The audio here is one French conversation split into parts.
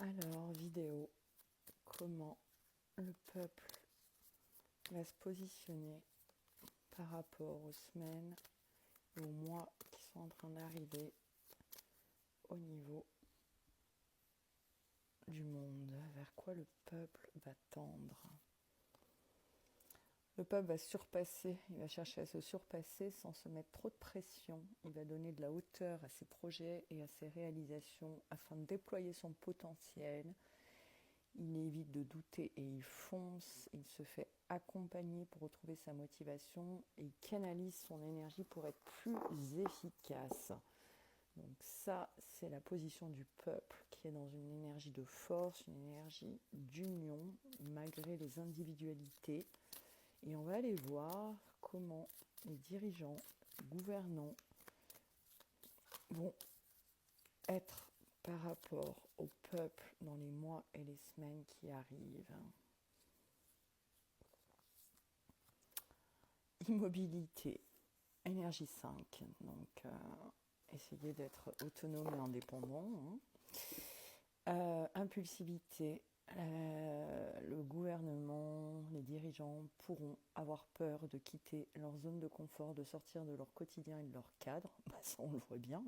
Alors, vidéo, comment le peuple va se positionner par rapport aux semaines et aux mois qui sont en train d'arriver au niveau du monde, vers quoi le peuple va tendre. Le peuple va surpasser, il va chercher à se surpasser sans se mettre trop de pression. Il va donner de la hauteur à ses projets et à ses réalisations afin de déployer son potentiel. Il évite de douter et il fonce, il se fait accompagner pour retrouver sa motivation et il canalise son énergie pour être plus efficace. Donc ça, c'est la position du peuple qui est dans une énergie de force, une énergie d'union malgré les individualités. Et on va aller voir comment les dirigeants, les gouvernants vont être par rapport au peuple dans les mois et les semaines qui arrivent. Immobilité, énergie 5, donc essayer d'être autonome et indépendant. Impulsivité, le gouvernement, les dirigeants pourront avoir peur de quitter leur zone de confort, de sortir de leur quotidien et de leur cadre, ça on le voit bien.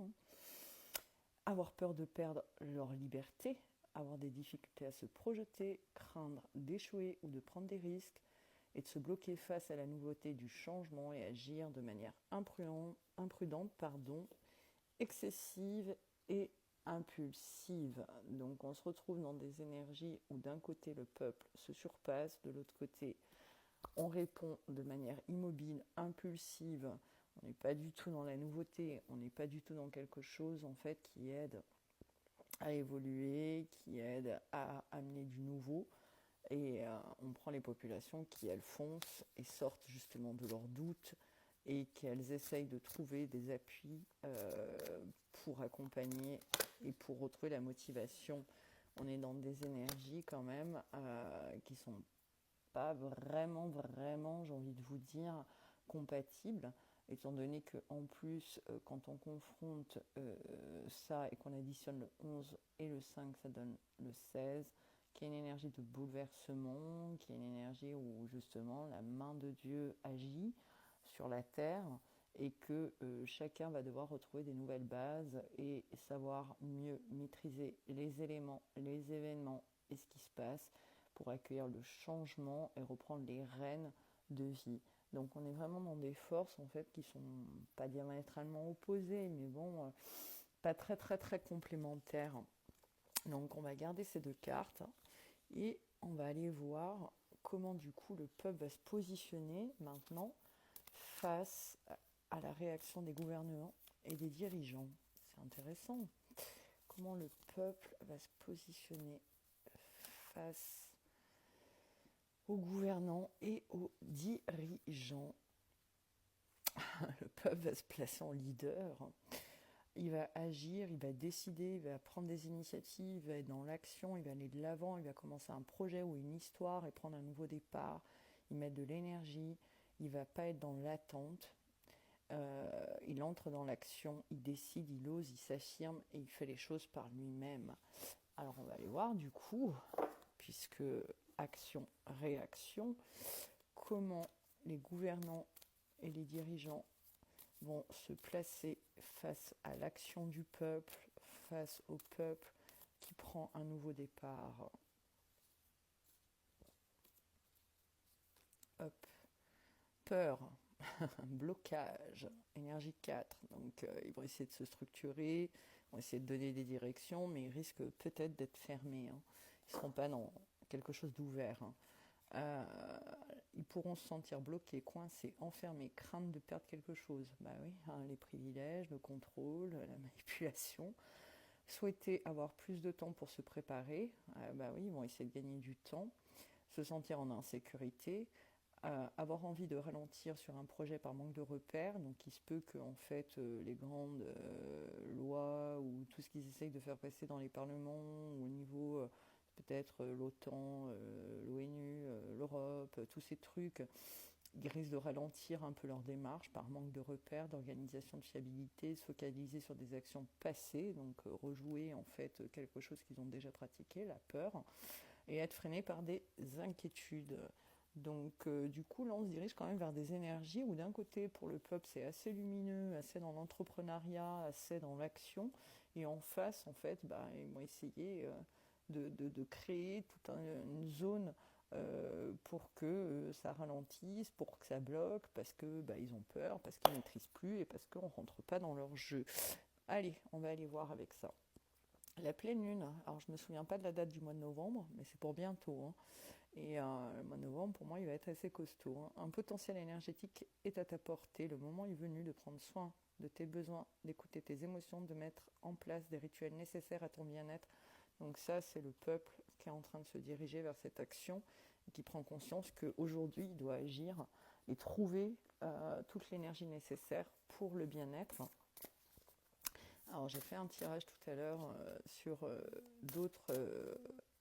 Avoir peur de perdre leur liberté, avoir des difficultés à se projeter, craindre d'échouer ou de prendre des risques, et de se bloquer face à la nouveauté du changement et agir de manière imprudente, excessive et impulsive. Donc on se retrouve dans des énergies où d'un côté le peuple se surpasse, de l'autre côté on répond de manière immobile, impulsive. On n'est pas du tout dans la nouveauté, on n'est pas du tout dans quelque chose en fait qui aide à évoluer, qui aide à amener du nouveau. Et on prend les populations qui, elles, foncent et sortent justement de leurs doutes et qu'elles essayent de trouver des appuis pour accompagner et pour retrouver la motivation. On est dans des énergies quand même qui sont pas vraiment, j'ai envie de vous dire, compatibles, étant donné qu'en plus, quand on confronte ça et qu'on additionne le 11 et le 5, ça donne le 16, qui est une énergie de bouleversement, qui est une énergie où justement la main de Dieu agit sur la terre et que chacun va devoir retrouver des nouvelles bases et savoir mieux maîtriser les éléments, les événements et ce qui se passe pour accueillir le changement et reprendre les rênes de vie. Donc on est vraiment dans des forces en fait qui sont pas diamétralement opposées, mais bon, pas très complémentaires. Donc on va garder ces deux cartes et on va aller voir comment du coup le peuple va se positionner maintenant face à la réaction des gouvernements et des dirigeants. C'est intéressant. Comment le peuple va se positionner face aux gouvernants et aux dirigeants. Le peuple va se placer en leader. Il va agir, il va décider, il va prendre des initiatives, il va être dans l'action, il va aller de l'avant, il va commencer un projet ou une histoire et prendre un nouveau départ. Il met de l'énergie, il ne va pas être dans l'attente. Il entre dans l'action, il décide, il ose, il s'affirme et il fait les choses par lui-même. Alors on va aller voir du coup, puisque action, réaction, comment les gouvernants et les dirigeants vont se placer face à l'action du peuple, face au peuple qui prend un nouveau départ. Hop. Peur, blocage, énergie 4. Donc ils vont essayer de se structurer, ils vont essayer de donner des directions, mais ils risquent peut-être d'être fermés. Ils ne seront pas dans quelque chose d'ouvert. Ils pourront se sentir bloqués, coincés, enfermés, craindre de perdre quelque chose. Bah oui, les privilèges, le contrôle, la manipulation. Souhaiter avoir plus de temps pour se préparer. Bah oui, ils vont essayer de gagner du temps. Se sentir en insécurité. Avoir envie de ralentir sur un projet par manque de repères. Donc il se peut que en fait les grandes lois ou tout ce qu'ils essayent de faire passer dans les parlements ou au niveau peut-être l'OTAN, l'ONU, l'Europe, tous ces trucs, ils risquent de ralentir un peu leur démarche par manque de repères, d'organisation, de fiabilité, se focaliser sur des actions passées, donc rejouer en fait quelque chose qu'ils ont déjà pratiqué, la peur, et être freinés par des inquiétudes. Donc du coup là on se dirige quand même vers des énergies où d'un côté pour le peuple c'est assez lumineux, assez dans l'entrepreneuriat, assez dans l'action, et en face en fait ils vont essayer de créer toute une zone pour que ça ralentisse, pour que ça bloque, parce que ils ont peur, parce qu'ils ne maîtrisent plus et parce qu'on ne rentre pas dans leur jeu. Allez, on va aller voir avec ça. La pleine lune, alors je ne me souviens pas de la date du mois de novembre, mais c'est pour bientôt, hein. Et le mois de novembre, pour moi, il va être assez costaud, hein. Un potentiel énergétique est à ta portée. Le moment est venu de prendre soin de tes besoins, d'écouter tes émotions, de mettre en place des rituels nécessaires à ton bien-être. Donc ça, c'est le peuple qui est en train de se diriger vers cette action et qui prend conscience qu'aujourd'hui, il doit agir et trouver toute l'énergie nécessaire pour le bien-être. Alors j'ai fait un tirage tout à l'heure sur d'autres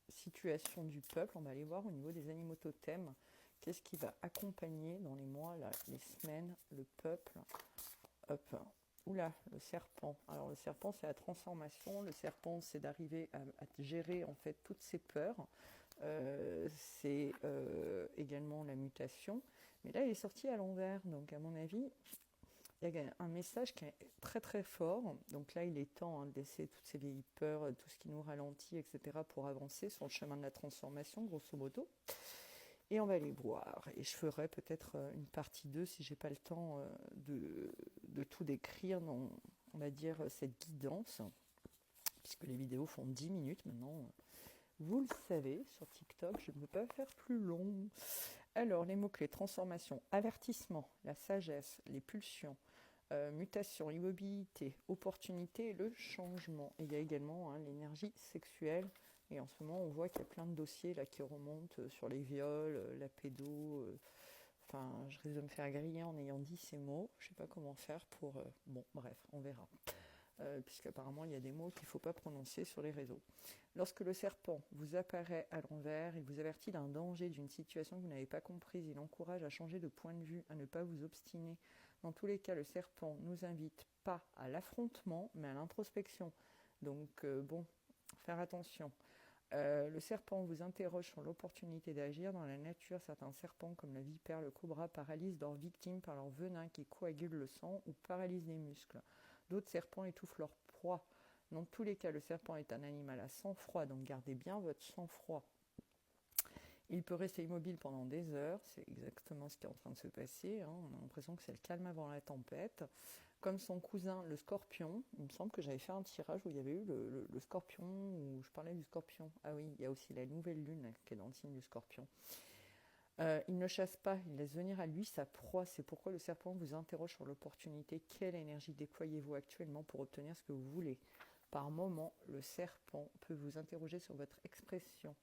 situations du peuple. On va aller voir au niveau des animaux totems. Qu'est-ce qui va accompagner dans les mois, là, les semaines, le peuple. Hop. Oula, le serpent. Alors le serpent, c'est la transformation. Le serpent, c'est d'arriver à gérer en fait toutes ses peurs. C'est également la mutation. Mais là, il est sorti à l'envers. Donc à mon avis, il y a un message qui est très très fort. Donc là, il est temps de laisser toutes ces vieilles peurs, tout ce qui nous ralentit, etc. pour avancer sur le chemin de la transformation, grosso modo. Et on va aller voir. Et je ferai peut-être une partie 2 si j'ai pas le temps de tout décrire dans, on va dire, cette guidance. Puisque les vidéos font 10 minutes maintenant. Vous le savez, sur TikTok, je ne peux pas faire plus long. Alors, les mots-clés, transformation, avertissement, la sagesse, les pulsions, mutation, immobilité, opportunité et le changement. Et il y a également l'énergie sexuelle. Et en ce moment, on voit qu'il y a plein de dossiers là, qui remontent sur les viols, la pédo. Enfin, je risque de me faire griller en ayant dit ces mots. Je ne sais pas comment faire pour... bon, bref, on verra. Puisqu'apparemment, il y a des mots qu'il ne faut pas prononcer sur les réseaux. Lorsque le serpent vous apparaît à l'envers, il vous avertit d'un danger, d'une situation que vous n'avez pas comprise. Il encourage à changer de point de vue, à ne pas vous obstiner. Dans tous les cas, le serpent nous invite pas à l'affrontement, mais à l'introspection. Donc, faire attention. Le serpent vous interroge sur l'opportunité d'agir. Dans la nature, certains serpents, comme la vipère, le cobra, paralysent leurs victimes par leur venin qui coagule le sang ou paralysent les muscles. D'autres serpents étouffent leur proie. Dans tous les cas, le serpent est un animal à sang-froid, donc gardez bien votre sang-froid. Il peut rester immobile pendant des heures, c'est exactement ce qui est en train de se passer, hein. On a l'impression que c'est le calme avant la tempête. Comme son cousin, le scorpion, il me semble que j'avais fait un tirage où il y avait eu le scorpion, où je parlais du scorpion. Ah oui, il y a aussi la nouvelle lune qui est dans le signe du scorpion. Il ne chasse pas, il laisse venir à lui sa proie. C'est pourquoi le serpent vous interroge sur l'opportunité. Quelle énergie déployez-vous actuellement pour obtenir ce que vous voulez ? Par moment, le serpent peut vous interroger sur votre expression.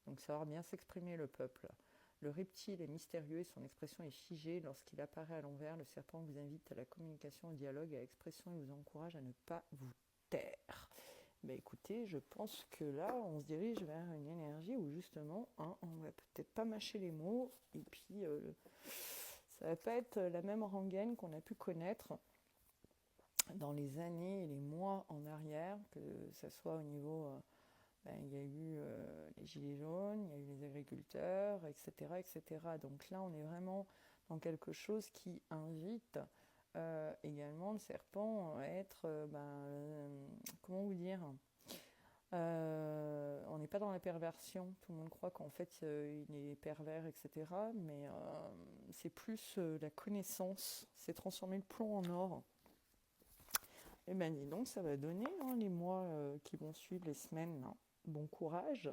Donc savoir bien s'exprimer le peuple. Le reptile est mystérieux et son expression est figée. Lorsqu'il apparaît à l'envers, le serpent vous invite à la communication, au dialogue, à l'expression et vous encourage à ne pas vous taire. Écoutez, je pense que là, on se dirige vers une énergie où justement, on va peut-être pas mâcher les mots et puis ça va pas être la même rengaine qu'on a pu connaître dans les années et les mois en arrière, que ce soit au niveau... il y a eu les gilets jaunes, il y a eu les agriculteurs, etc., etc. Donc là, on est vraiment dans quelque chose qui invite également le serpent à être, comment vous dire, on n'est pas dans la perversion. Tout le monde croit qu'en fait, il est pervers, etc. Mais c'est plus la connaissance, c'est transformer le plomb en or. Et dis donc, ça va donner les mois qui vont suivre, les semaines. Bon courage.